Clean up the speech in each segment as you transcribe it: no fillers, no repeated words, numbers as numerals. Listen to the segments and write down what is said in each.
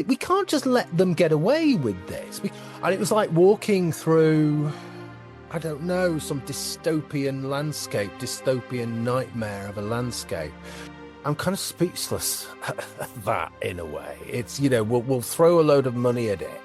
we can't just let them get away with this. And it was like walking through, I don't know, some dystopian landscape, dystopian nightmare of a landscape. I'm kind of speechless at that in a way. It's, we'll throw a load of money at it.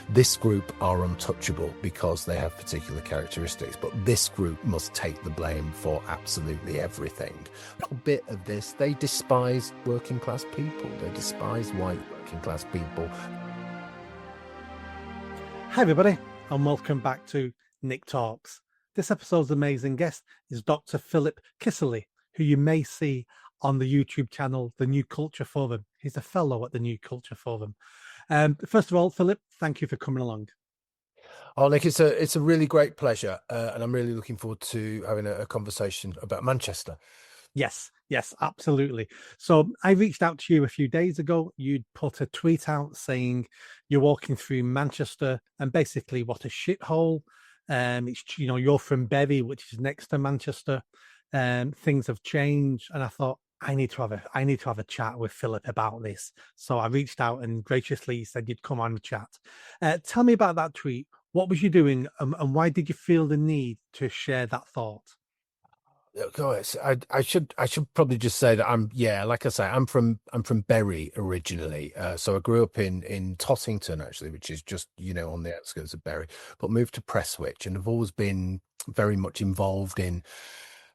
This group are untouchable because they have particular characteristics, but this group must take the blame for absolutely everything. A little bit of this, they despise working class people. They despise white working class people. Hi everybody, and welcome back to Nick Talks. This episode's amazing guest is Dr. Philip Kiszely, who you may see on the YouTube channel, The New Culture Forum. He's a fellow at the New Culture Forum. First of all, Philip, thank you for coming along. Oh, Nick, it's a really great pleasure, and I'm really looking forward to having a conversation about Manchester. Yes, absolutely. So I reached out to you a few days ago. You'd put a tweet out saying you're walking through Manchester and basically what a shithole. It's, you're from Bury, which is next to Manchester. Things have changed, and I thought I need to have a chat with Philip about this. So I reached out and graciously said you'd come on the chat. Tell me about that tweet. What was you doing, and why did you feel the need to share that thought? I should probably just say that like I say, I'm from Bury originally. So I grew up in Tottington actually, which is just, on the outskirts of Bury, but moved to Prestwich and have always been very much involved in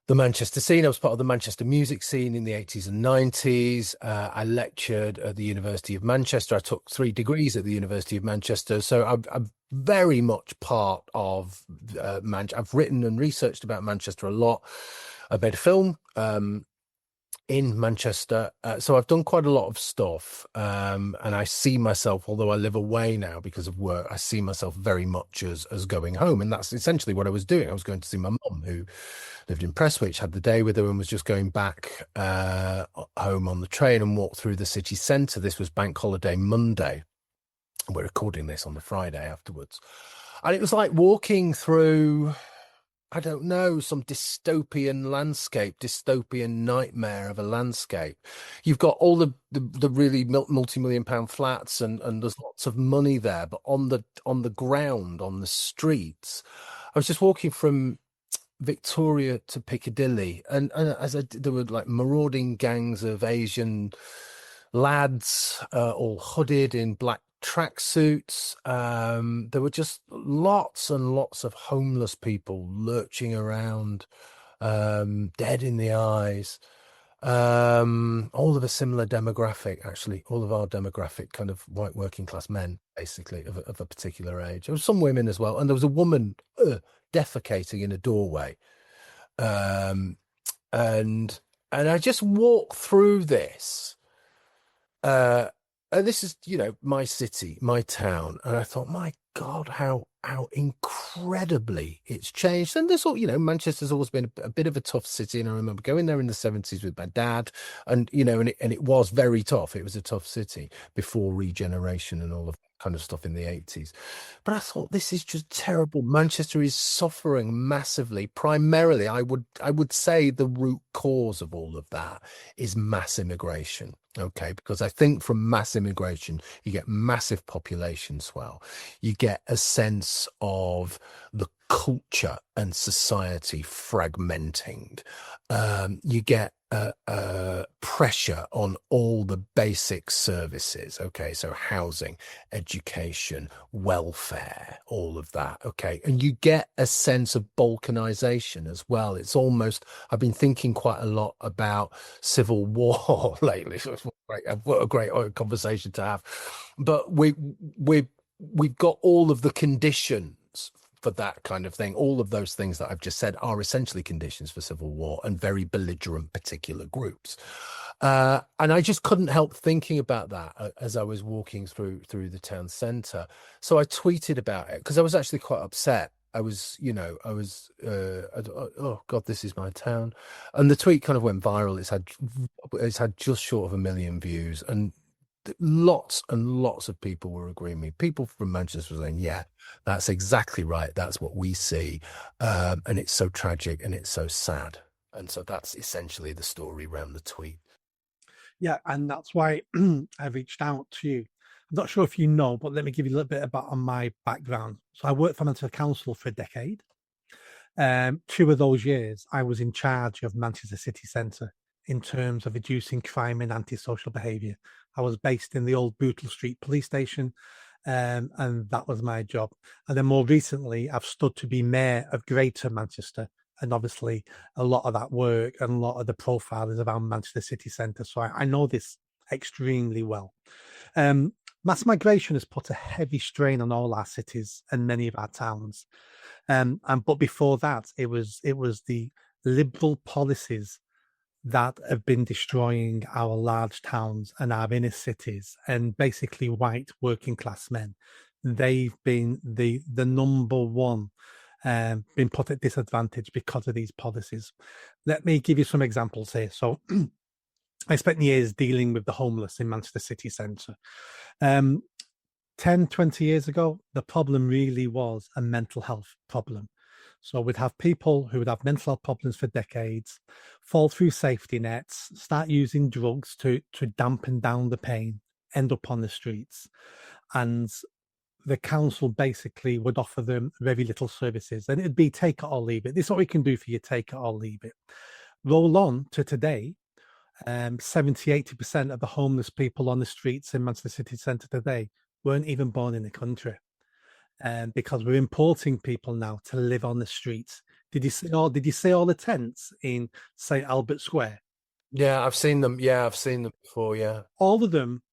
the Manchester scene. I was part of the Manchester music scene in the 80s and 90s. I lectured at the University of Manchester. I took 3 degrees at the University of Manchester. So I'm very much part of Manchester. I've written and researched about Manchester a lot. I made a film in Manchester. So I've done quite a lot of stuff. And I see myself, although I live away now because of work, I see myself very much as going home. And that's essentially what I was doing. I was going to see my mum, who lived in Prestwich, had the day with her and was just going back home on the train and walked through the city centre. This was Bank Holiday Monday. We're recording this on the Friday afterwards. And it was like walking through, I don't know, some dystopian landscape, dystopian nightmare of a landscape. You've got all the really multi-million pound flats and there's lots of money there, but on the ground, on the streets, I was just walking from Victoria to Piccadilly, and there were like marauding gangs of Asian lads, all hooded in black tracksuits. There were just lots and lots of homeless people lurching around, dead in the eyes. All of a similar demographic, actually, all of our demographic, kind of white working class men, basically, of a particular age. There was some women as well, and there was a woman defecating in a doorway. And I just walked through this. And this is, my city, my town. And I thought, my God, how incredibly it's changed. And this all, Manchester's always been a bit of a tough city. And I remember going there in the 70s with my dad, and, and it was very tough. It was a tough city before regeneration and all of that kind of stuff in the 80s. But I thought, this is just terrible. Manchester is suffering massively. Primarily, I would say the root cause of all of that is mass immigration. Okay, because I think from mass immigration, you get massive population swell. You get a sense of the culture and society fragmenting. You get pressure on all the basic services. Okay, so housing, education, welfare, all of that. Okay, and you get a sense of balkanization as well. It's almost, I've been thinking quite a lot about civil war lately. So what a great conversation to have. But we've got all of the conditions for that kind of thing. All of those things that I've just said are essentially conditions for civil war and very belligerent particular groups. And I just couldn't help thinking about that as I was walking through the town centre. So I tweeted about it because I was actually quite upset. Oh God, this is my town. And the tweet kind of went viral. It's had just short of 1 million views, and lots and lots of people were agreeing with me. People from Manchester were saying, yeah, that's exactly right. That's what we see. And it's so tragic and it's so sad. And so that's essentially the story around the tweet. Yeah, and that's why I reached out to you. I'm not sure if you know, but let me give you a little bit about on my background. So I worked for Manchester Council for a decade. 2 of those years, I was in charge of Manchester city centre in terms of reducing crime and antisocial behaviour. I was based in the old Bootle Street police station, and that was my job. And then more recently, I've stood to be mayor of Greater Manchester. And obviously, a lot of that work and a lot of the profile is around Manchester city centre. So I know this extremely well. Mass migration has put a heavy strain on all our cities and many of our towns. And but before that, it was the liberal policies that have been destroying our large towns and our inner cities, and basically white working class men. They've been the number one, been put at disadvantage because of these policies. Let me give you some examples here. So I spent years dealing with the homeless in Manchester city centre. Um, 10, 20 years ago, the problem really was a mental health problem. So we'd have people who would have mental health problems for decades, fall through safety nets, start using drugs to dampen down the pain, end up on the streets. And the council basically would offer them very little services. And it'd be take it or leave it. This is what we can do for you, take it or leave it. Roll on to today. 70-80% of the homeless people on the streets in Manchester city centre today weren't even born in the country, because we're importing people now to live on the streets. Did you see all the tents in St Albert Square? Yeah, I've seen them. Yeah, I've seen them before. Yeah. All of them,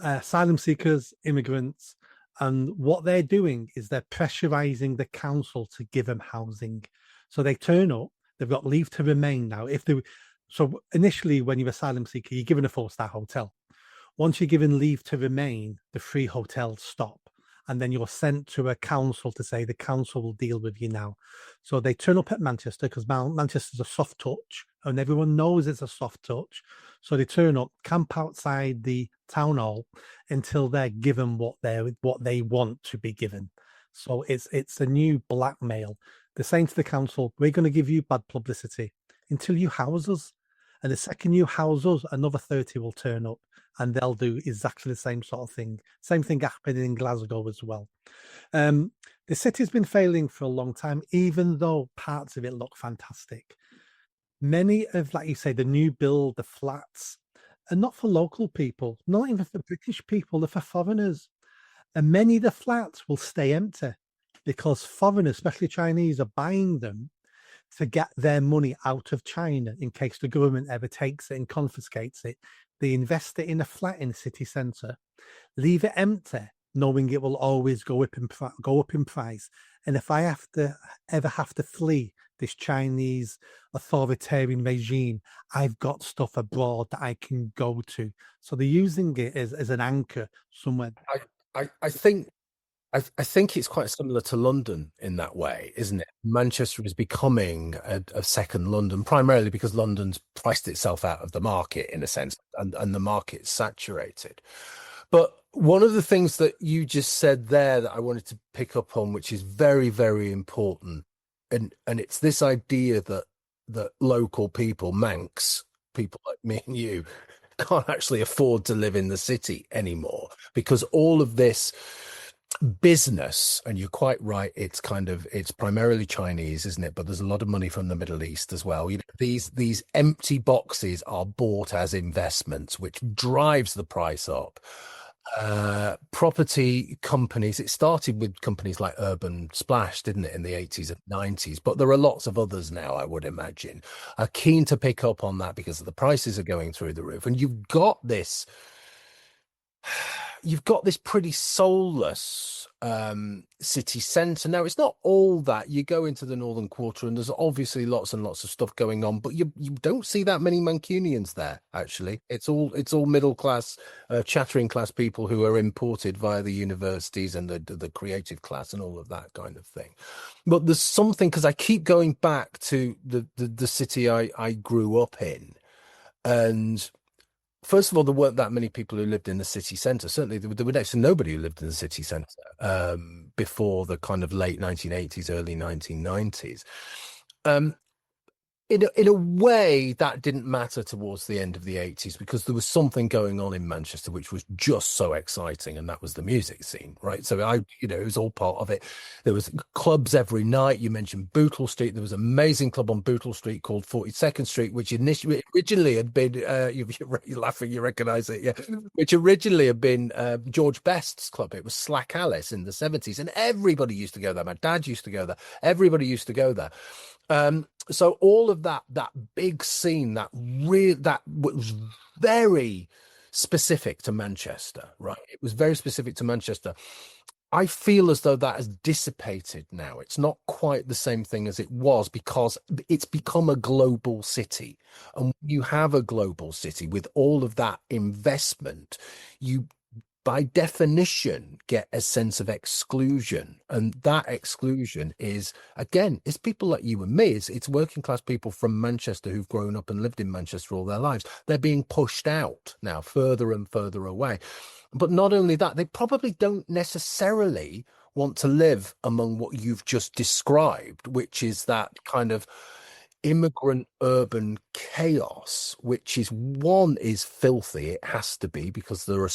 asylum seekers, immigrants, and what they're doing is they're pressurizing the council to give them housing. So they turn up, they've got leave to remain now. So initially, when you're asylum seeker, you're given a 4-star hotel. Once you're given leave to remain, the free hotels stop. And then you're sent to a council to say the council will deal with you now. So they turn up at Manchester because Manchester's a soft touch and everyone knows it's a soft touch. So they turn up, camp outside the town hall until they're given what they want to be given. So it's a new blackmail. They're saying to the council, we're going to give you bad publicity until you house us. And the second you house us, another 30 will turn up and they'll do exactly the same sort of thing. Same thing happening in Glasgow as well. The city's been failing for a long time, even though parts of it look fantastic. Many of, like you say, the new build, the flats, are not for local people, not even for British people, they're for foreigners. And many of the flats will stay empty because foreigners, especially Chinese, are buying them to get their money out of China in case the government ever takes it and confiscates it. They invest it in a flat in the city centre, leave it empty, knowing it will always go up in price. And if I ever have to flee this Chinese authoritarian regime, I've got stuff abroad that I can go to. So they're using it as an anchor somewhere. I think I think it's quite similar to London in that way, isn't it? Manchester is becoming a second London, primarily because London's priced itself out of the market in a sense, and the market's saturated. But one of the things that you just said there that I wanted to pick up on, which is very, very important, and it's this idea that local people, Manx, people like me and you, can't actually afford to live in the city anymore because all of this business, and you're quite right, it's primarily Chinese, isn't it? But there's a lot of money from the Middle East as well. You know, these empty boxes are bought as investments, which drives the price up. Property companies, it started with companies like Urban Splash, didn't it, in the 80s and 90s, but there are lots of others now, I would imagine, are keen to pick up on that because the prices are going through the roof. And you've got this pretty soulless city centre. Now, it's not all that. You go into the northern quarter and there's obviously lots and lots of stuff going on, but you don't see that many Mancunians there, actually. It's all middle class, chattering class people who are imported via the universities and the creative class and all of that kind of thing. But there's something, because I keep going back to the city I grew up in, and first of all, there weren't that many people who lived in the city centre. Certainly, there were next to nobody who lived in the city centre before the kind of late 1980s, early 1990s. in a way, that didn't matter towards the end of the 80s because there was something going on in Manchester which was just so exciting, and that was the music scene, right? So it was all part of it. There was clubs every night. You mentioned Bootle Street. There was an amazing club on Bootle Street called 42nd Street, which initially originally had been you're laughing, you recognize it, yeah, which originally had been George Best's club. It was Slack Alice in the 70s, and everybody used to go there. My dad used to go there. Everybody used to go there. So all of that big scene, that was very specific to Manchester, right? It was very specific to Manchester. I feel as though that has dissipated now. It's not quite the same thing as it was because it's become a global city. And when you have a global city with all of that investment, you by definition get a sense of exclusion, and that exclusion is again it's people like you and me. It's working class people from Manchester who've grown up and lived in Manchester all their lives. They're being pushed out now further and further away. But not only that, they probably don't necessarily want to live among what you've just described, which is that kind of immigrant urban chaos, which is filthy. It has to be because there are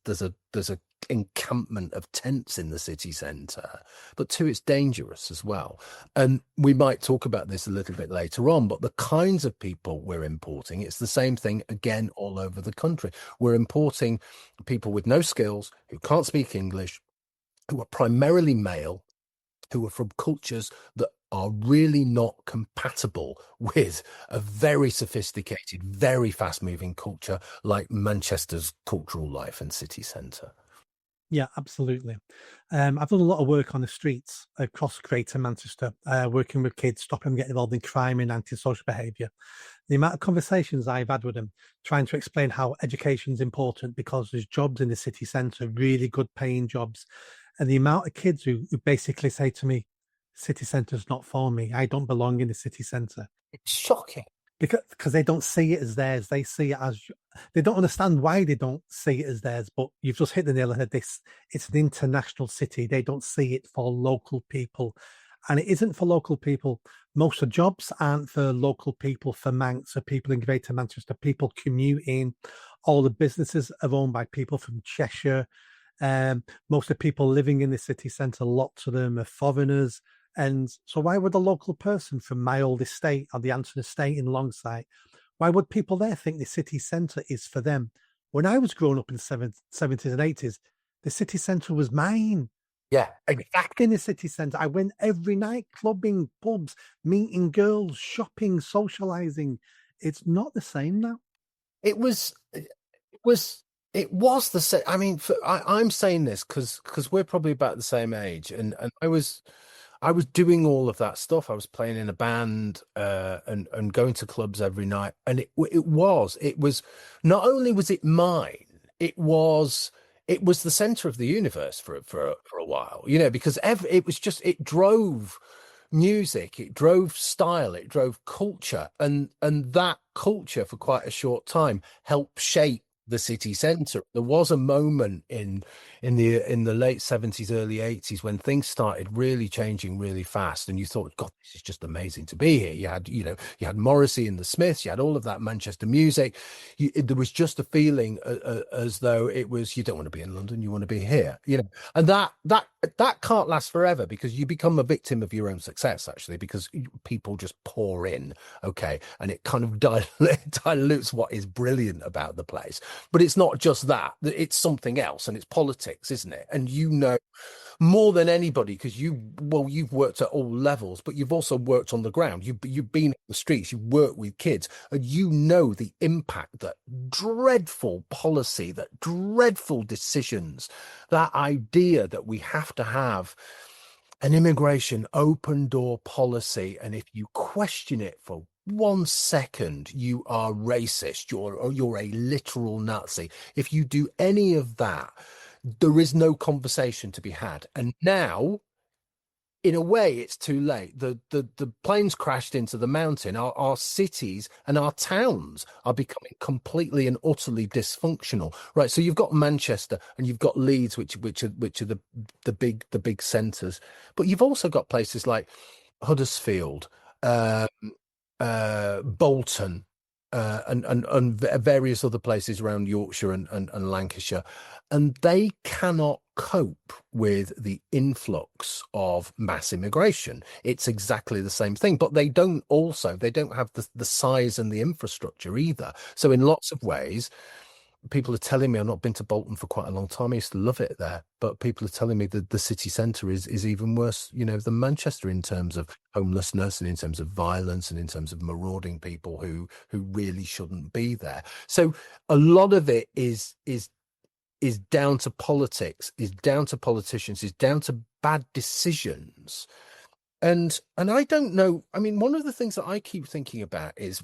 there's a encampment of tents in the city centre, but two, it's dangerous as well. And we might talk about this a little bit later on, but the kinds of people we're importing, it's the same thing again all over the country. We're importing people with no skills, who can't speak English, who are primarily male, who are from cultures that are really not compatible with a very sophisticated, very fast-moving culture like Manchester's cultural life and city centre. Yeah, absolutely. I've done a lot of work on the streets across Greater Manchester, working with kids, stopping them getting involved in crime and antisocial behaviour. The amount of conversations I've had with them, trying to explain how education is important because there's jobs in the city centre, really good paying jobs, and the amount of kids who basically say to me, "City centre's not for me. I don't belong in the city centre." It's shocking. Because they don't see it as theirs. They see it as they don't understand why they don't see it as theirs. But you've just hit the nail on the head. It's an international city. They don't see it for local people, and it isn't for local people. Most of the jobs aren't for local people, for Manx or people in Greater Manchester. People commute in. All the businesses are owned by people from Cheshire. Most of the people living in the city centre, lots of them are foreigners. And so why would a local person from my old estate or the Anton estate in Longsight, why would people there think the city centre is for them? When I was growing up in the 70s and 80s, the city centre was mine. Yeah, exactly. In the city centre, I went every night, clubbing, pubs, meeting girls, shopping, socialising. It's not the same now. It was the same. I mean, I'm saying this because we're probably about the same age, and I was doing all of that stuff. I was playing in a band and going to clubs every night, and it was not only was it mine, it was the center of the universe for a while, because it drove music, it drove style, it drove culture, and that culture for quite a short time helped shape the city centre. There was a moment in the late 70s, early 80s when things started really changing really fast, and you thought, God, this is just amazing to be here. You had Morrissey and the Smiths, you had all of that Manchester music. There was just a feeling as though it was, you don't want to be in London, you want to be here, and that can't last forever because you become a victim of your own success, actually, because people just pour in, okay, and it kind of dilutes what is brilliant about the place. But it's not just that, it's something else, and it's politics, isn't it? And more than anybody, because you've worked at all levels, but you've also worked on the ground. You've been on the streets, you've worked with kids, and the impact that dreadful policy, that dreadful decisions, that idea that we have to have an immigration open door policy, and if you question it for 1 second, you are racist. You're a literal Nazi. If you do any of that, there is no conversation to be had. And now, in a way, it's too late. The planes crashed into the mountain. Our cities and our towns are becoming completely and utterly dysfunctional. Right. So you've got Manchester and you've got Leeds, which are the big centres, but you've also got places like Huddersfield um, Bolton, and various other places around Yorkshire and Lancashire, and they cannot cope with the influx of mass immigration. It's exactly the same thing, but they don't have the size and the infrastructure either. So in lots of ways, people are telling me, I've not been to Bolton for quite a long time. I used to love it there, but people are telling me that the city centre is even worse, than Manchester in terms of homelessness and in terms of violence and in terms of marauding people who really shouldn't be there. So a lot of it is down to politics, is down to politicians, is down to bad decisions. And I don't know. I mean, one of the things that I keep thinking about is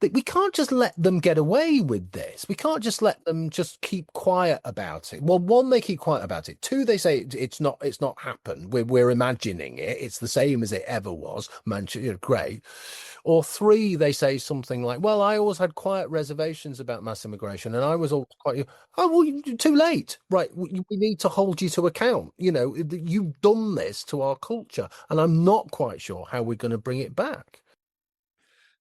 that we can't just let them get away with this. We can't just let them just keep quiet about it. Well, one, they keep quiet about it. Two, they say it's not happened. We're imagining it. It's the same as it ever was. Manchester, great. Or three, they say something like, "Well, I always had quiet reservations about mass immigration, and I was all quite." Oh, well, too late, right? We need to hold you to account. You've done this to our culture, and I'm not quite sure how we're going to bring it back.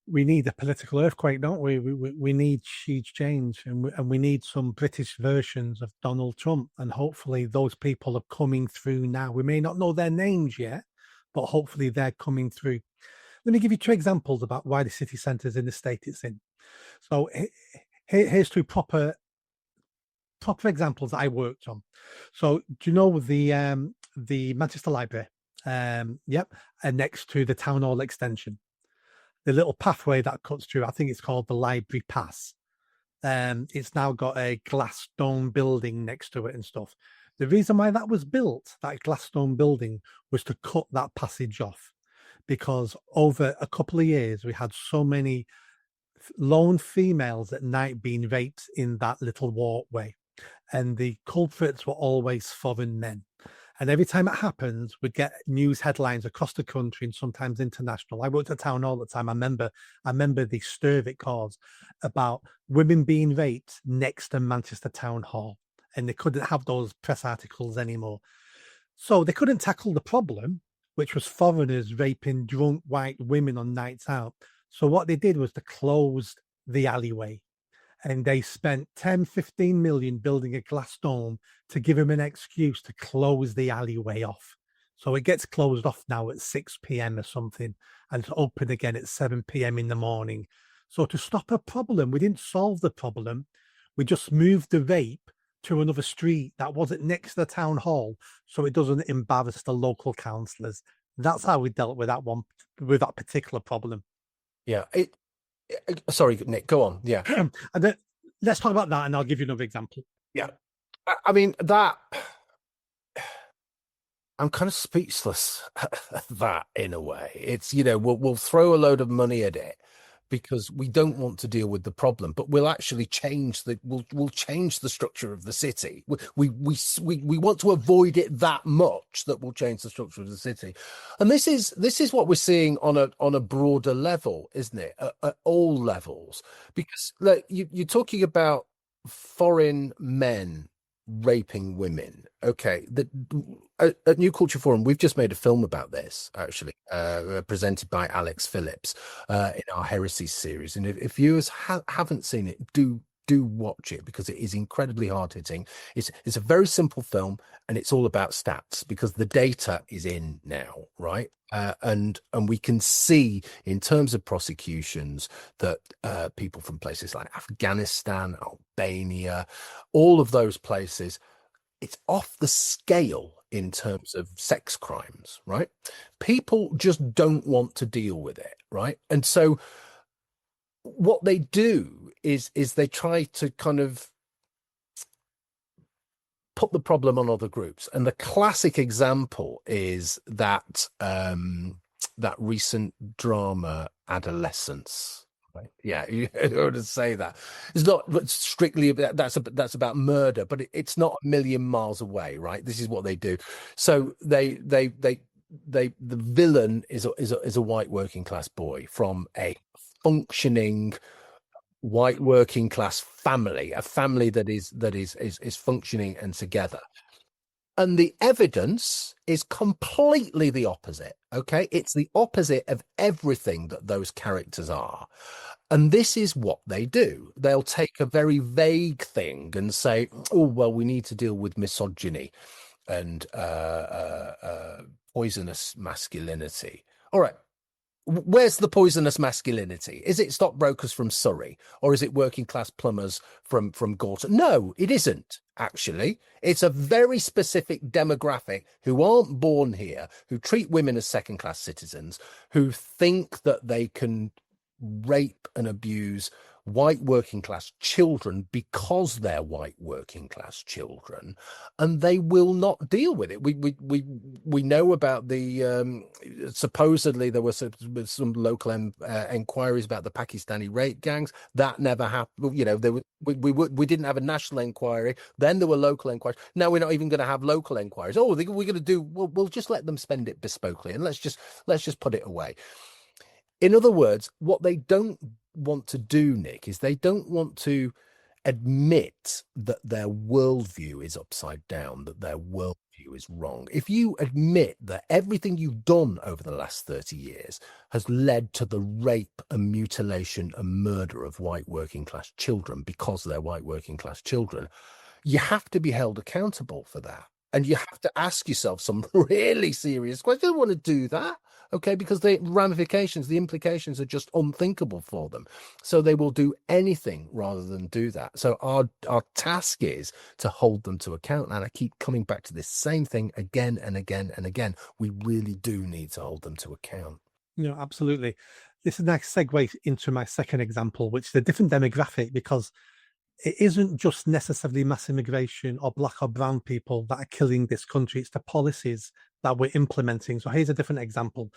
We need a political earthquake, don't we? We need huge change, and we need some British versions of Donald Trump. And hopefully, those people are coming through now. We may not know their names yet, but hopefully, they're coming through. Let me give you two examples about why the city centre is in the state it's in. So here's two proper examples that I worked on. So do you know the Manchester Library? Yep, and next to the Town Hall extension, the little pathway that cuts through, I think it's called the Library Pass. It's now got a glass dome building next to it and stuff. The reason why that was built, that glass dome building, was to cut that passage off, because over a couple of years we had so many lone females at night being raped in that little walkway, and the culprits were always foreign men. And every time it happens, we'd get news headlines across the country and sometimes international. I worked at town all the time. I remember the stir it caused about women being raped next to Manchester Town Hall, and they couldn't have those press articles anymore. So they couldn't tackle the problem, which was foreigners raping drunk white women on nights out. So what they did was to close the alleyway, and they spent 10, 15 million building a glass dome to give him an excuse to close the alleyway off. So it gets closed off now at 6 p.m. or something, and it's open again at 7 p.m. in the morning. So to stop a problem, we didn't solve the problem. We just moved the rape to another street that wasn't next to the town hall, so it doesn't embarrass the local councillors. That's how we dealt with with that particular problem. Yeah. Sorry, Nick, go on. Yeah. And then let's talk about that, and I'll give you another example. Yeah. I mean, that I'm kind of speechless at that in a way. It's, we'll throw a load of money at it because we don't want to deal with the problem, but we'll actually we'll change the structure of the city. We want to avoid it that much that we'll change the structure of the city. And this is what we're seeing on a broader level, isn't it? At all levels, because like you're talking about foreign men raping women. Okay, at New Culture Forum, we've just made a film about this, actually, presented by Alex Phillips in our Heresy series. And if viewers haven't seen it, do watch it, because it is incredibly hard-hitting. It's a very simple film, and it's all about stats, because the data is in now, right? And we can see in terms of prosecutions that people from places like Afghanistan, Albania, all of those places, it's off the scale in terms of sex crimes, right? People just don't want to deal with it, right? And so what they do is they try to kind of put the problem on other groups. And the classic example is that that recent drama Adolescence. Right? Yeah, you heard us say that. It's not strictly about that's about murder, but it's not a million miles away, right? This is what they do. So the villain is a white working class boy from a functioning white working class family, a family that is functioning and together. And the evidence is completely the opposite. Okay. It's the opposite of everything that those characters are. And this is what they do. They'll take a very vague thing and say, oh, well, we need to deal with misogyny and poisonous masculinity. All right. Where's the poisonous masculinity? Is it stockbrokers from Surrey, or is it working class plumbers from Gorton? No, it isn't, actually. It's a very specific demographic who aren't born here, who treat women as second class citizens, who think that they can rape and abuse white working class children because they're white working class children, and they will not deal with it. We know about the supposedly there were some local inquiries about the Pakistani rape gangs. That never happened. You know, we didn't have a national inquiry. Then there were local inquiries. Now we're not even going to have local inquiries. Oh, we're going to do. We'll just let them spend it bespokely, and let's just put it away. In other words, what they don't want to do, Nick, is they don't want to admit that their worldview is upside down, that their worldview is wrong. If you admit that everything you've done over the last 30 years has led to the rape and mutilation and murder of white working class children because they're white working class children, you have to be held accountable for that. And you have to ask yourself some really serious questions. You don't want to do that, okay? Because the ramifications, the implications are just unthinkable for them. So they will do anything rather than do that. So our task is to hold them to account. And I keep coming back to this same thing again and again and again. We really do need to hold them to account. No, absolutely. This is a nice segue into my second example, which is a different demographic, because it isn't just necessarily mass immigration or black or brown people that are killing this country. It's the policies that we're implementing. So here's a different example.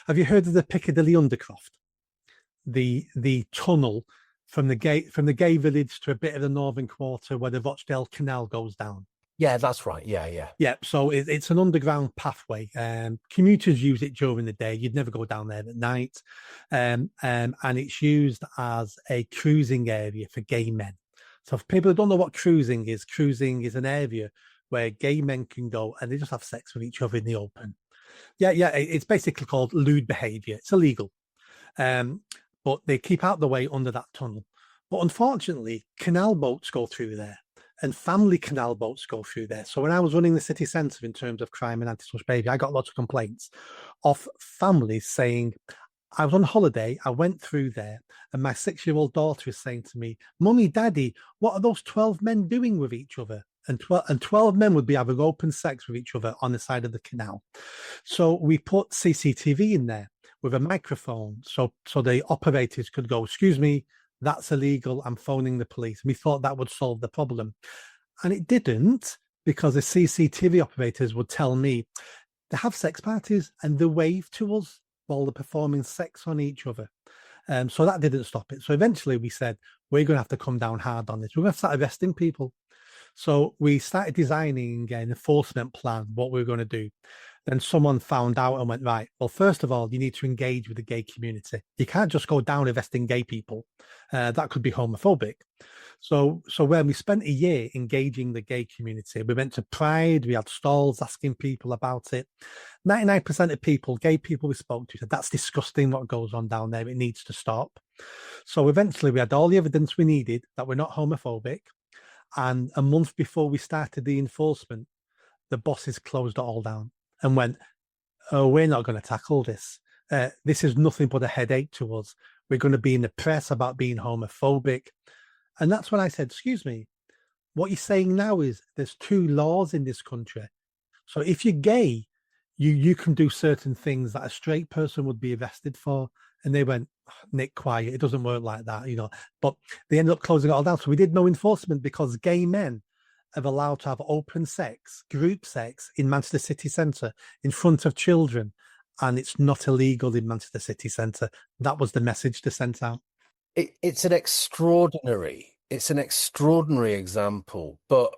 Have you heard of the Piccadilly Undercroft? The tunnel from the gay village to a bit of the northern quarter where the Rochdale Canal goes down. Yeah, that's right. Yeah. So it's an underground pathway. Commuters use it during the day. You'd never go down there at night. And it's used as a cruising area for gay men. So if people don't know what cruising is an area where gay men can go and they just have sex with each other in the open. Yeah, it's basically called lewd behavior. It's illegal. But they keep out the way under that tunnel. But unfortunately, canal boats go through there, and family canal boats go through there. So when I was running the city centre in terms of crime and anti-social behaviour, I got lots of complaints of families saying, I was on holiday, I went through there, and my 6-year-old daughter is saying to me, Mummy, Daddy, what are those 12 men doing with each other? And 12 men would be having open sex with each other on the side of the canal. So we put CCTV in there with a microphone, so the operators could go, excuse me, that's illegal, I'm phoning the police. We thought that would solve the problem. And it didn't, because the CCTV operators would tell me they have sex parties and they wave to us while they're performing sex on each other. So that didn't stop it. So eventually we said, we're going to have to come down hard on this. We're going to start arresting people. So we started designing an enforcement plan, what we were going to do. Then someone found out and went, right, well, first of all, you need to engage with the gay community. You can't just go down arresting gay people. That could be homophobic. So when we spent a year engaging the gay community, we went to Pride, we had stalls asking people about it. 99% of people, gay people we spoke to, said, that's disgusting what goes on down there. It needs to stop. So eventually we had all the evidence we needed that we're not homophobic. And a month before we started the enforcement, the bosses closed it all down and went, oh, we're not going to tackle this. This is nothing but a headache to us. We're going to be in the press about being homophobic. And that's when I said, excuse me, what you're saying now is there's 2 laws in this country. So if you're gay, you can do certain things that a straight person would be arrested for. And they went, Nick, quiet. It doesn't work like that, But they ended up closing it all down. So we did no enforcement because gay men are allowed to have open sex, group sex in Manchester City Centre in front of children. And it's not illegal in Manchester City Centre. That was the message to send out. It's an extraordinary example, but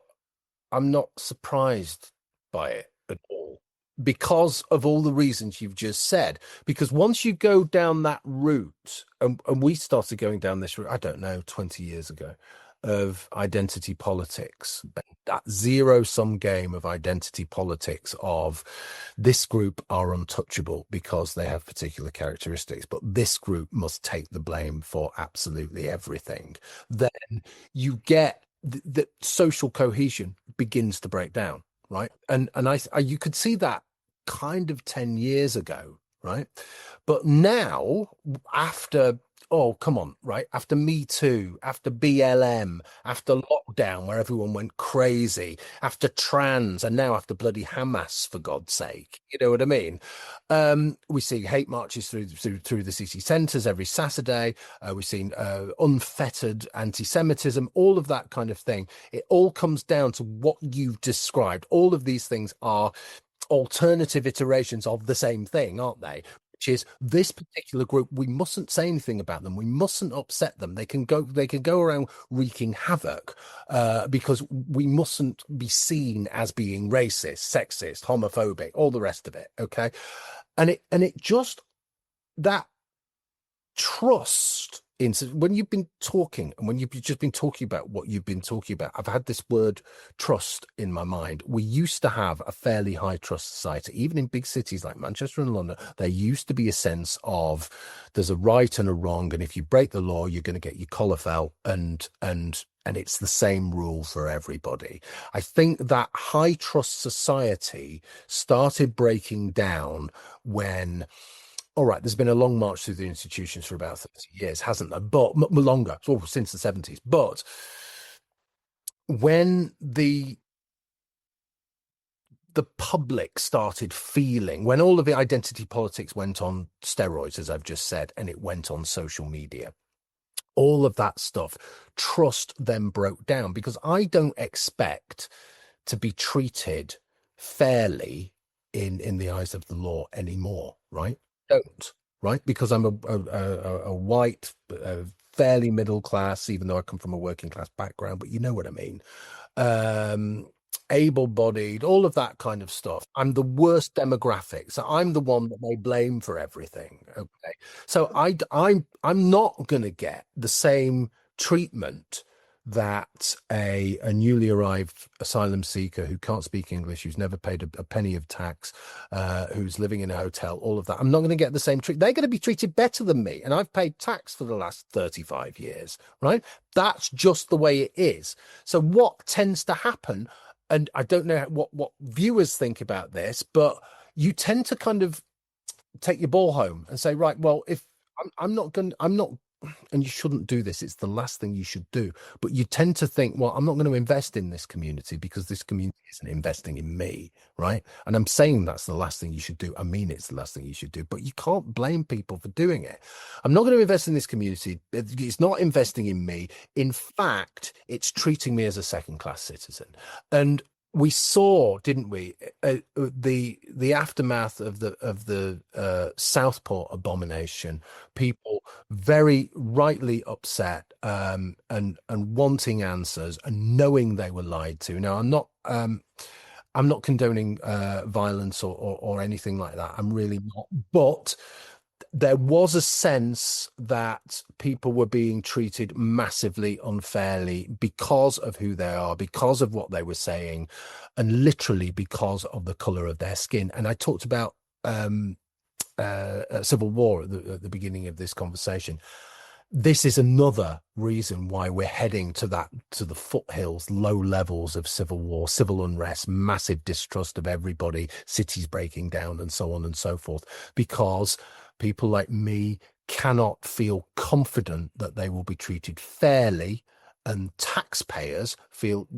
I'm not surprised by it at all because of all the reasons you've just said. Because once you go down that route, and we started going down this route, I don't know, 20 years ago, of identity politics, that zero-sum game of identity politics of this group are untouchable because they have particular characteristics, but this group must take the blame for absolutely everything, then you get the social cohesion begins to break down, right? And I you could see that kind of 10 years ago, right? But now, after, oh, come on, right? After Me Too, after BLM, after lockdown, where everyone went crazy, after trans, and now after bloody Hamas, for God's sake, you know what I mean? We see hate marches through the city centres every Saturday. We've seen unfettered anti-Semitism, all of that kind of thing. It all comes down to what you've described. All of these things are alternative iterations of the same thing, aren't they? Which is this particular group, we mustn't say anything about them. We mustn't upset them. They can go around wreaking havoc because we mustn't be seen as being racist, sexist, homophobic, all the rest of it. Okay. And it just, that trust in, when you've been talking and when you've just been talking about what you've been talking about, I've had this word trust in my mind. We used to have a fairly high trust society, even in big cities like Manchester and London. There used to be a sense of there's a right and a wrong, and if you break the law, you're going to get your collar felt, and it's the same rule for everybody. I think that high trust society started breaking down when, all right, there's been a long march through the institutions for about 30 years, hasn't there? But longer, since the 70s. But when the public started feeling, when all of the identity politics went on steroids, as I've just said, and it went on social media, all of that stuff, trust then broke down, because I don't expect to be treated fairly in the eyes of the law anymore, right? Don't, right? Because I'm a white, fairly middle class, even though I come from a working class background, but you know what I mean. Able-bodied, all of that kind of stuff. I'm the worst demographic, so I'm the one that they blame for everything. Okay, so I'm not going to get the same treatment that a newly arrived asylum seeker who can't speak English, who's never paid a penny of tax, who's living in a hotel, all of that. I'm not going to get the same treat. They're going to be treated better than me, and I've paid tax for the last 35 years, right? That's just the way it is. So what tends to happen, and I don't know what viewers think about this, but you tend to kind of take your ball home and say, right, well, if I'm not, and you shouldn't do this, it's the last thing you should do, but you tend to think, well, I'm not going to invest in this community because this community isn't investing in me, right? And I'm saying that's the last thing you should do. I mean, it's the last thing you should do, but you can't blame people for doing it. I'm not going to invest in this community. It's not investing in me. In fact, it's treating me as a second-class citizen. And we saw, didn't we, the aftermath of the Southport abomination, people very rightly upset and wanting answers and knowing they were lied to. Now, I'm not condoning violence or anything like that. I'm really not. But there was a sense that people were being treated massively unfairly because of who they are, because of what they were saying, and literally because of the color of their skin. And I talked about civil war at the beginning of this conversation. This is another reason why we're heading to the foothills, low levels of civil war, civil unrest, massive distrust of everybody, cities breaking down, and so on and so forth, because people like me cannot feel confident that they will be treated fairly, and taxpayers feel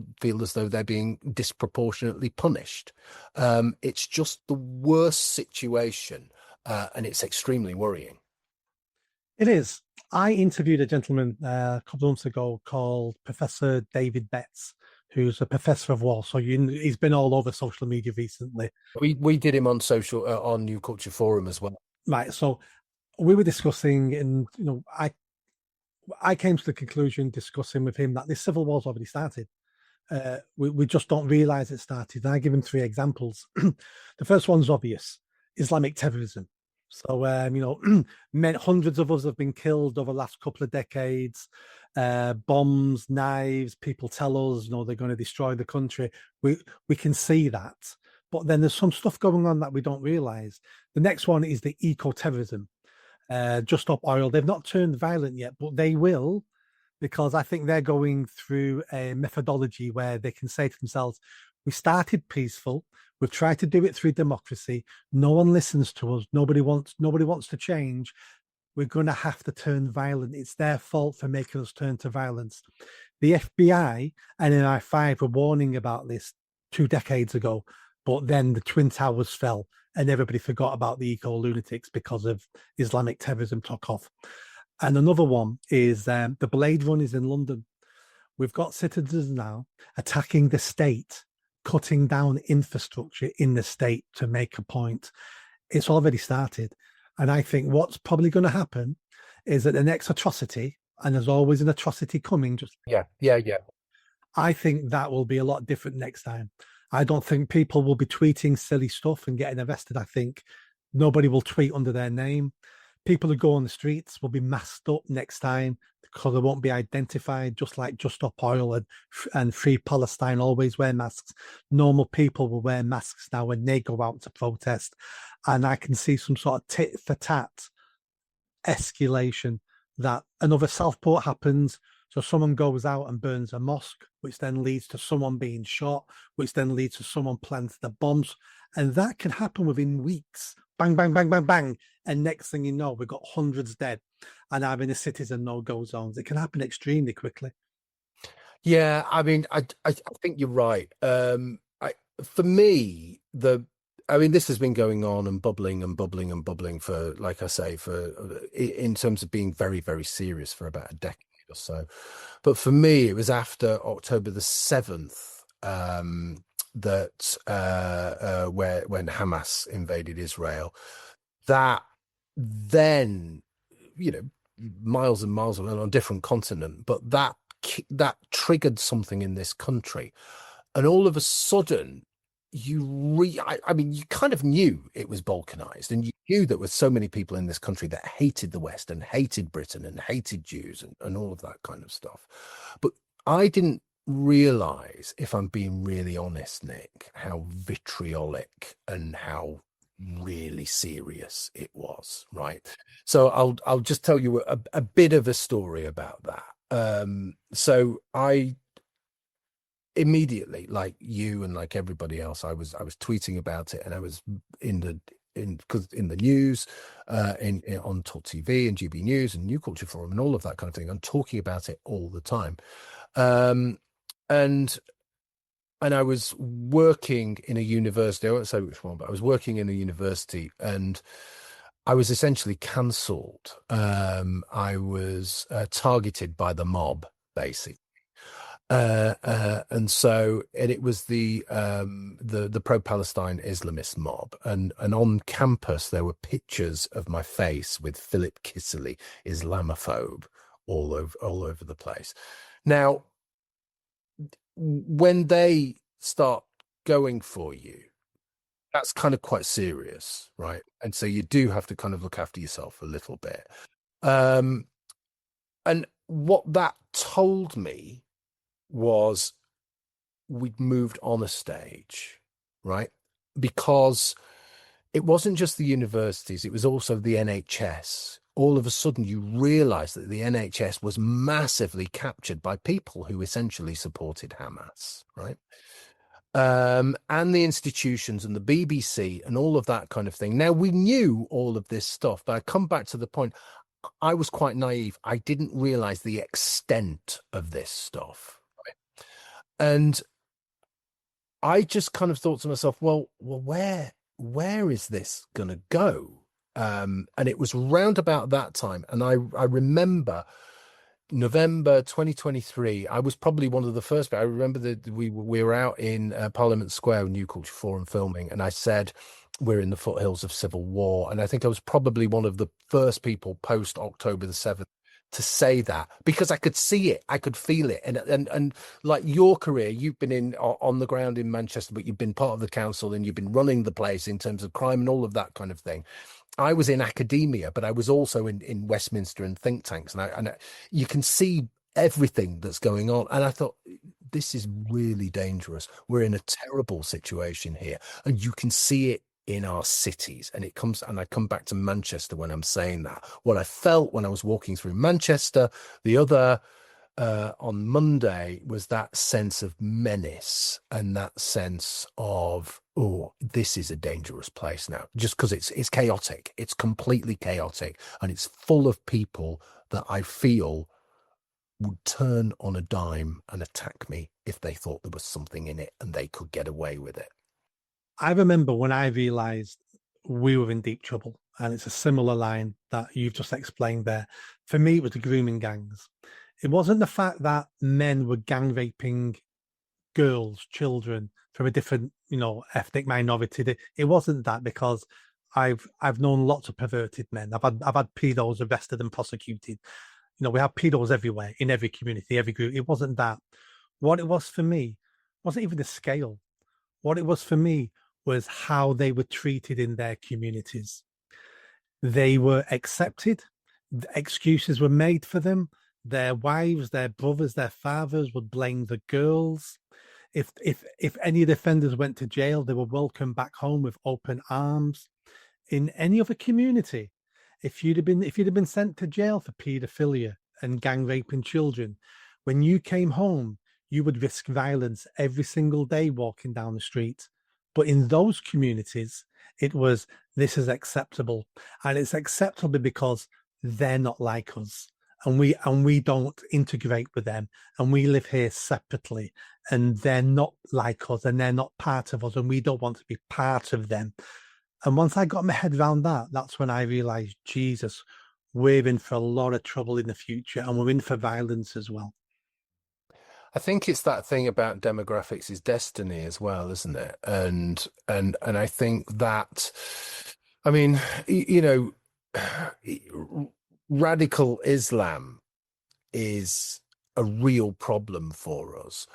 as though they're being disproportionately punished. It's just the worst situation, and it's extremely worrying. It is. I interviewed a gentleman a couple of months ago called Professor David Betts, who's a professor of law. So he's been all over social media recently. We did him on on New Culture Forum as well. Right. So we were discussing, and I came to the conclusion discussing with him that this civil war's already started. We just don't realize it started. And I give him 3 examples. The first one's obvious: Islamic terrorism. So, hundreds of us have been killed over the last couple of decades. Bombs, knives, people tell us, they're going to destroy the country. We can see that. But then there's some stuff going on that we don't realize. The next one is the eco-terrorism. Just Stop Oil. They've not turned violent yet, but they will, because I think they're going through a methodology where they can say to themselves, we started peaceful. We've tried to do it through democracy. No one listens to us. Nobody wants to change. We're going to have to turn violent. It's their fault for making us turn to violence. The FBI and MI5 were warning about this 2 decades ago, but then the Twin Towers fell and everybody forgot about the eco lunatics because of Islamic terrorism took off. And another one is the Blade Runners in London. We've got citizens now attacking the state, cutting down infrastructure in the state to make a point. It's already started. And I think what's probably going to happen is that the next atrocity, and there's always an atrocity coming, Yeah. I think that will be a lot different next time. I don't think people will be tweeting silly stuff and getting arrested. I think nobody will tweet under their name. People who go on the streets will be masked up next time because they won't be identified, just like Just Stop Oil and Free Palestine always wear masks. Normal people will wear masks now when they go out to protest. And I can see some sort of tit for tat escalation, that another Southport happens. So someone goes out and burns a mosque, which then leads to someone being shot, which then leads to someone planting the bombs. And that can happen within weeks. Bang, bang, bang, bang, bang. And next thing you know, we've got hundreds dead and having the cities in no-go zones. It can happen extremely quickly. Yeah, I mean, I think you're right. For me, this has been going on and bubbling and bubbling and bubbling for, like I say, in terms of being very, very serious for about a decade or so. But for me, it was after October the 7th, that when Hamas invaded Israel, that then, miles and miles on a different continent, but that triggered something in this country, and all of a sudden you kind of knew it was balkanized, and you knew there were so many people in this country that hated the West and hated Britain and hated Jews and all of that kind of stuff. But I didn't realize, if I'm being really honest, Nick, how vitriolic and how really serious it was, right? So I'll just tell you a bit of a story about that. So I immediately, like you and like everybody else, I was tweeting about it, and I was in the news, on Talk TV and GB News and New Culture Forum and all of that kind of thing. I'm talking about it all the time, and I was working in a university. I won't say which one, but I was working in a university, and I was essentially cancelled. I was targeted by the mob, basically. And it was the pro-Palestine Islamist mob, and on campus there were pictures of my face with Philip Kiszely, Islamophobe, all over the place. Now, when they start going for you, that's kind of quite serious, right? And so you do have to kind of look after yourself a little bit. And what that told me was we'd moved on a stage, right? Because it wasn't just the universities, it was also the NHS. All of a sudden, you realize that the NHS was massively captured by people who essentially supported Hamas, right? And the institutions and the BBC and all of that kind of thing. Now, we knew all of this stuff, but I come back to the point, I was quite naive. I didn't realize the extent of this stuff. Right? And I just kind of thought to myself, well, where is this going to go? And it was round about that time. And I remember November 2023, I was probably one of the first. I remember that we were out in Parliament Square, New Culture Forum, filming, and I said, we're in the foothills of civil war. And I think I was probably one of the first people post October the 7th to say that because I could see it, I could feel it, and like your career, you've been on the ground in Manchester, but you've been part of the council and you've been running the place in terms of crime and all of that kind of thing. I was in academia, but I was also in Westminster and think tanks, you can see everything that's going on. And I thought, this is really dangerous. We're in a terrible situation here, and you can see it in our cities. And I come back to Manchester when I'm saying that. What I felt when I was walking through Manchester the other on Monday was that sense of menace and that sense of, oh, this is a dangerous place now, just because it's chaotic. It's completely chaotic, and it's full of people that I feel would turn on a dime and attack me if they thought there was something in it and they could get away with it. I remember when I realized we were in deep trouble, and it's a similar line that you've just explained there. For me, it was the grooming gangs. It wasn't the fact that men were gang raping girls, children from a different, ethnic minority. It wasn't that, because I've known lots of perverted men. I've had pedos arrested and prosecuted. We have pedos everywhere, in every community, every group. It wasn't that. What it was for me wasn't even the scale. What it was for me was how they were treated in their communities. They were accepted. Excuses were made for them. Their wives, their brothers, their fathers would blame the girls. If any of the offenders went to jail, they were welcomed back home with open arms. In any other community, if you'd have been sent to jail for paedophilia and gang raping children, when you came home, you would risk violence every single day walking down the street. But in those communities, it was, this is acceptable, and it's acceptable because they're not like us. And we don't integrate with them, and we live here separately, and they're not like us, and they're not part of us, and we don't want to be part of them. And once I got my head around that, that's when I realized, Jesus, we're in for a lot of trouble in the future, and we're in for violence as well. I think it's that thing about demographics is destiny as well, isn't it? And I think that, I mean, radical Islam is a real problem for us,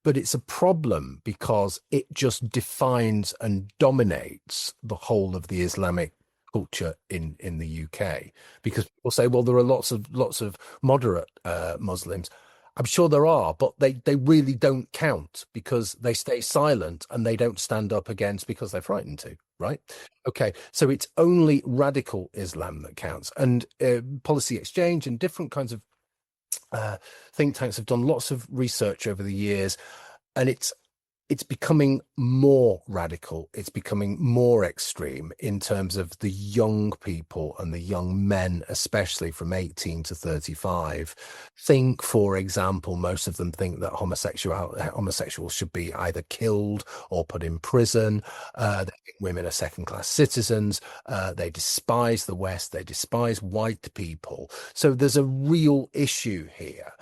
but it's a problem because it just defines and dominates the whole of the Islamic culture in the UK. Because people say, well, there are lots of moderate Muslims. I'm sure there are, but they really don't count because they stay silent and they don't stand up against because they're frightened to, right? Okay, so it's only radical Islam that counts. And Policy Exchange and different kinds of think tanks have done lots of research over the years, and it's becoming more radical. It's becoming more extreme in terms of the young people and the young men, especially from 18 to 35. Think, for example, most of them think that homosexuals should be either killed or put in prison. They think women are second-class citizens. They despise the West. They despise white people. So there's a real issue here.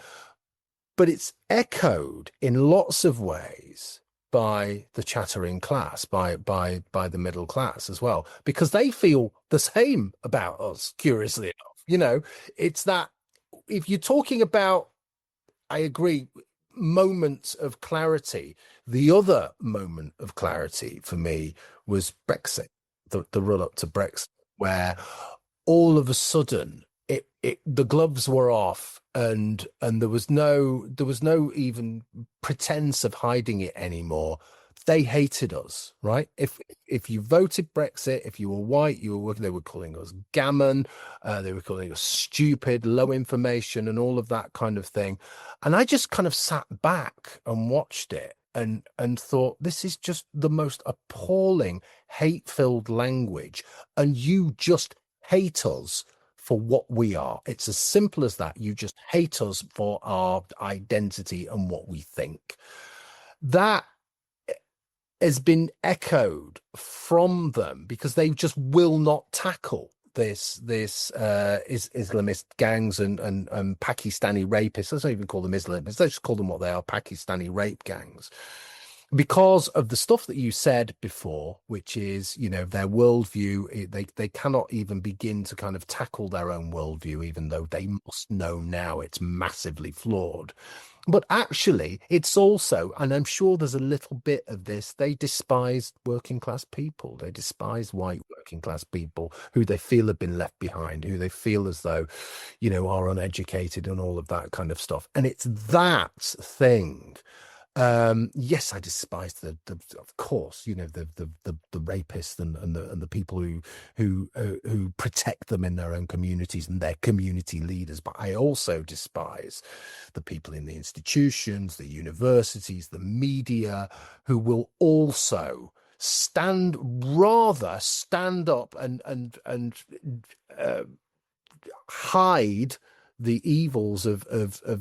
But it's echoed in lots of ways by the chattering class, by the middle class as well, because they feel the same about us, curiously enough. It's that if you're talking about, I agree, moments of clarity, the other moment of clarity for me was Brexit, the run up to Brexit, where all of a sudden the gloves were off, and there was no even pretense of hiding it anymore. They hated us, right? If you voted Brexit, if you were white, they were calling us gammon, they were calling us stupid, low information, and all of that kind of thing. And I just kind of sat back and watched it and thought, this is just the most appalling, hate-filled language, and you just hate us for what we are. It's as simple as that. You just hate us for our identity and what we think. That has been echoed from them because they just will not tackle this Islamist gangs and Pakistani rapists. Let's not even call them Islamists. Let's just call them what they are: Pakistani rape gangs. because of the stuff that you said before, which is, their worldview, they cannot even begin to kind of tackle their own worldview, even though they must know now it's massively flawed. But actually, it's also, and I'm sure there's a little bit of this, they despise working class people. They despise white working class people who they feel have been left behind, who they feel as though, are uneducated and all of that kind of stuff. And it's that thing. Yes, I despise of course, the rapists and the people who protect them in their own communities and their community leaders. But I also despise the people in the institutions, the universities, the media, who will also stand up and uh, hide the evils of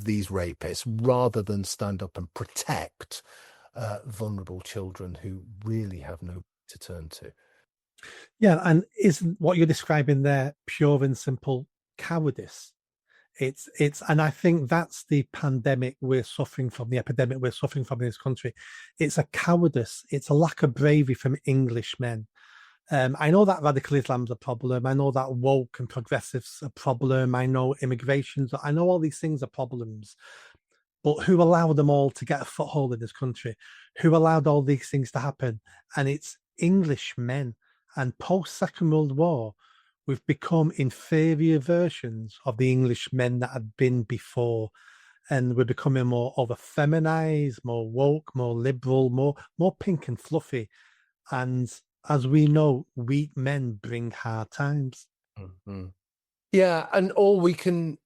these rapists rather than stand up and protect vulnerable children who really have no to turn to. Yeah, and isn't what you're describing there pure and simple cowardice? And I think that's the pandemic we're suffering from, the epidemic we're suffering from in this country. It's a cowardice, it's a lack of bravery from Englishmen. I know that radical Islam's a problem. I know that woke and progressives a problem. I know immigrations. I know all these things are problems. But who allowed them all to get a foothold in this country? Who allowed all these things to happen? And it's Englishmen. And post Second World War, we've become inferior versions of the Englishmen that had been before. And we're becoming more over feminized, more woke, more liberal, more pink and fluffy. And as we know, weak men bring hard times. Mm-hmm. Yeah, and all we can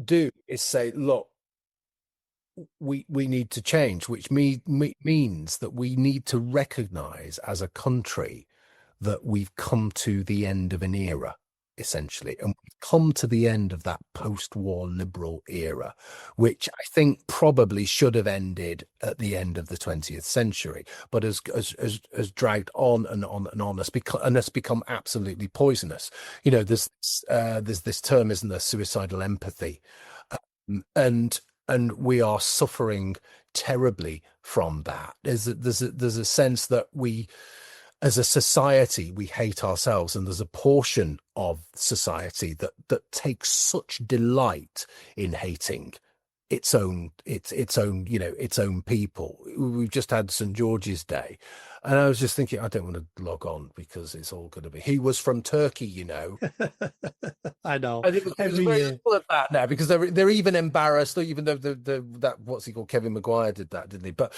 do is say, look, we need to change, which means that we need to recognize as a country that we've come to the end of an era, essentially, and we've come to the end of that post-war liberal era, which I think probably should have ended at the end of the 20th century, but has dragged on and on and on, has become absolutely poisonous. There's this term, isn't there, suicidal empathy, and we are suffering terribly from that. There's a sense that we, as a society, we hate ourselves, and there's a portion of society that takes such delight in hating its own people. We've just had St. George's Day, and I was just thinking, I don't want to log on because it's all going to be. He was from Turkey. I know. And it was Every very year. little of that now because they're even embarrassed, even though that what's he called, Kevin Maguire did that, didn't he? But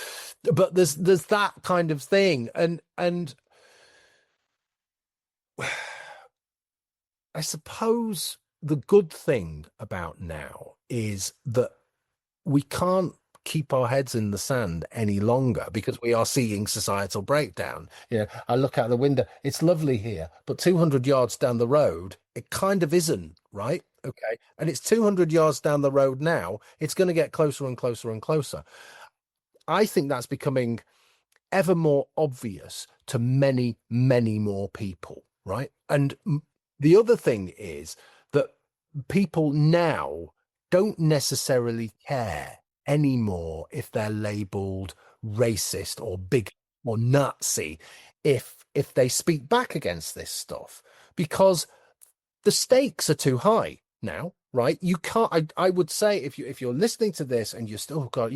there's that kind of thing, and I suppose the good thing about now is that we can't keep our heads in the sand any longer because we are seeing societal breakdown. I look out the window, it's lovely here, but 200 yards down the road, it kind of isn't, right? Okay. And it's 200 yards down the road now, it's going to get closer and closer and closer. I think that's becoming ever more obvious to many, many more people, right? And the other thing is that people now don't necessarily care anymore if they're labeled racist or big or Nazi if they speak back against this stuff, because the stakes are too high now, right? You can't. I would say if you're listening to this and you're still got,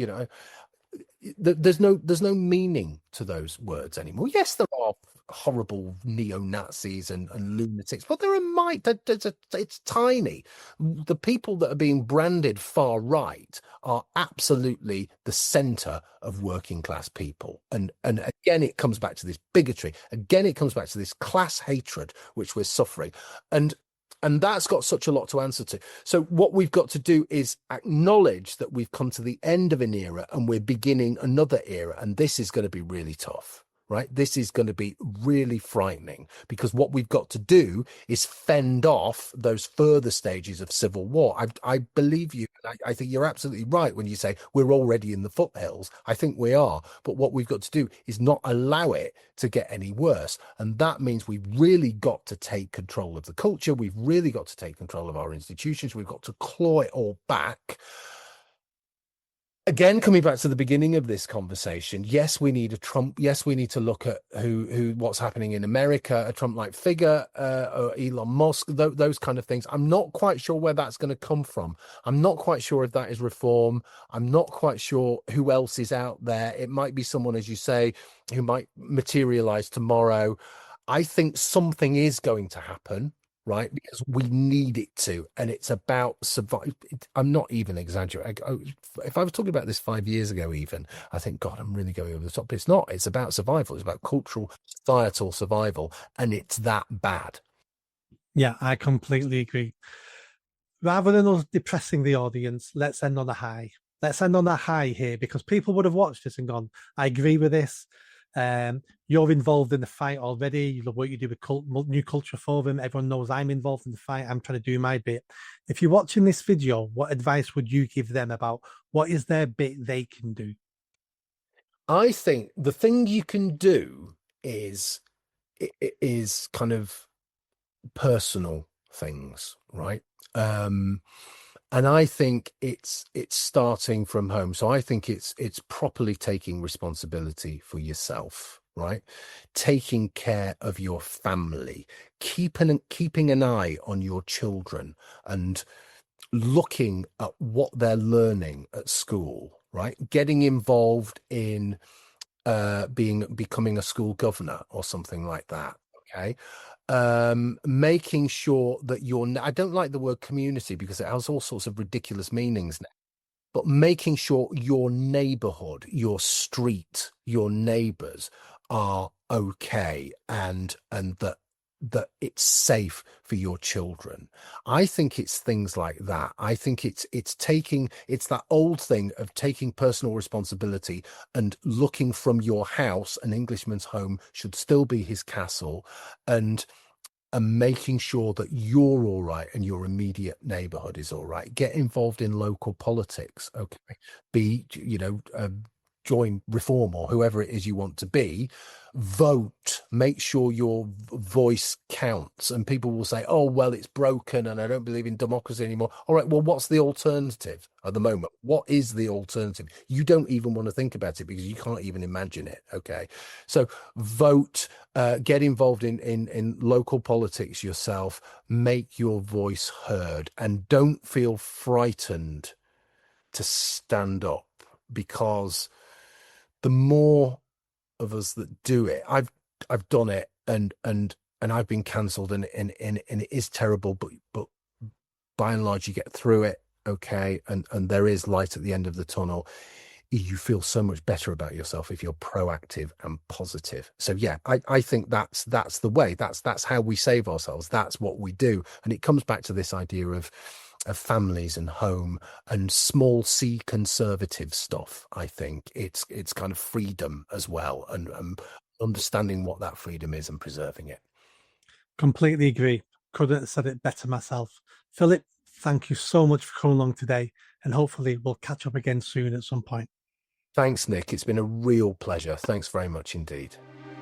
there's no meaning to those words anymore. Yes, there are horrible neo-Nazis and lunatics, but it's tiny. The people that are being branded far right are absolutely the center of working class people. And again, it comes back to this bigotry. Again, it comes back to this class hatred, which we're suffering. And that's got such a lot to answer to. So what we've got to do is acknowledge that we've come to the end of an era and we're beginning another era. And this is going to be really tough, right? This is going to be really frightening because what we've got to do is fend off those further stages of civil war. I believe you. I think you're absolutely right when you say we're already in the foothills. I think we are. But what we've got to do is not allow it to get any worse. And that means we've really got to take control of the culture. We've really got to take control of our institutions. We've got to claw it all back. Again, coming back to the beginning of this conversation, yes, we need a Trump. Yes, we need to look at what's happening in America, a Trump-like figure, or Elon Musk, those kind of things. I'm not quite sure where that's going to come from. I'm not quite sure if that is reform. I'm not quite sure who else is out there. It might be someone, as you say, who might materialize tomorrow. I think something is going to happen, right? Because we need it to, and it's about survive. I'm not even exaggerating. If I was talking about this 5 years ago, even, I think, God, I'm really going over the top. It's not. It's about survival. It's about cultural, societal survival, and it's that bad. Yeah, I completely agree. Rather than us depressing the audience, let's end on a high. Let's end on a high here because people would have watched this and gone, I agree with this. You're involved in the fight already. You love what you do with New Culture Forum. Everyone knows I'm involved in the fight. I'm trying to do my bit. If you're watching this video, what advice would you give them about what is their bit they can do? I think the thing you can do is kind of personal things, right? Um, and I think it's starting from home. So I think it's properly taking responsibility for yourself, right? Taking care of your family, keeping an eye on your children and looking at what they're learning at school, right? Getting involved in becoming a school governor or something like that. Okay. Making sure that I don't like the word community because it has all sorts of ridiculous meanings now, but making sure your neighborhood, your street, your neighbors are okay and that it's safe for your children. I think it's things like that. I think it's that old thing of taking personal responsibility and looking from your house. An Englishman's home should still be his castle, and making sure that you're all right and your immediate neighborhood is all right. Get involved in local politics. Okay. Join Reform or whoever it is you want to be. Vote. Make sure your voice counts. And people will say, oh, well, it's broken and I don't believe in democracy anymore. All right. Well, what's the alternative at the moment? What is the alternative? You don't even want to think about it because you can't even imagine it. Okay. So vote, get involved in local politics yourself, make your voice heard, and don't feel frightened to stand up because the more of us that do it, I've done it and I've been cancelled and it is terrible, but by and large you get through it, okay, and there is light at the end of the tunnel. You feel so much better about yourself if you're proactive and positive. So yeah, I think that's the way. That's how we save ourselves. That's what we do. And it comes back to this idea of families and home and small c conservative stuff. I think it's kind of freedom as well and understanding what that freedom is and preserving it. Completely agree. Couldn't have said it better myself. Philip, thank you so much for coming along today, and hopefully we'll catch up again soon at some point. Thanks, Nick. It's been a real pleasure. Thanks very much indeed.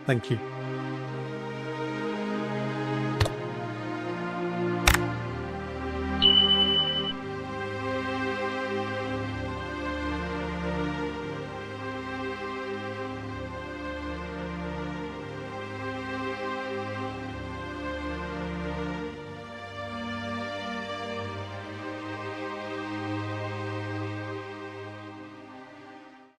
Thank you.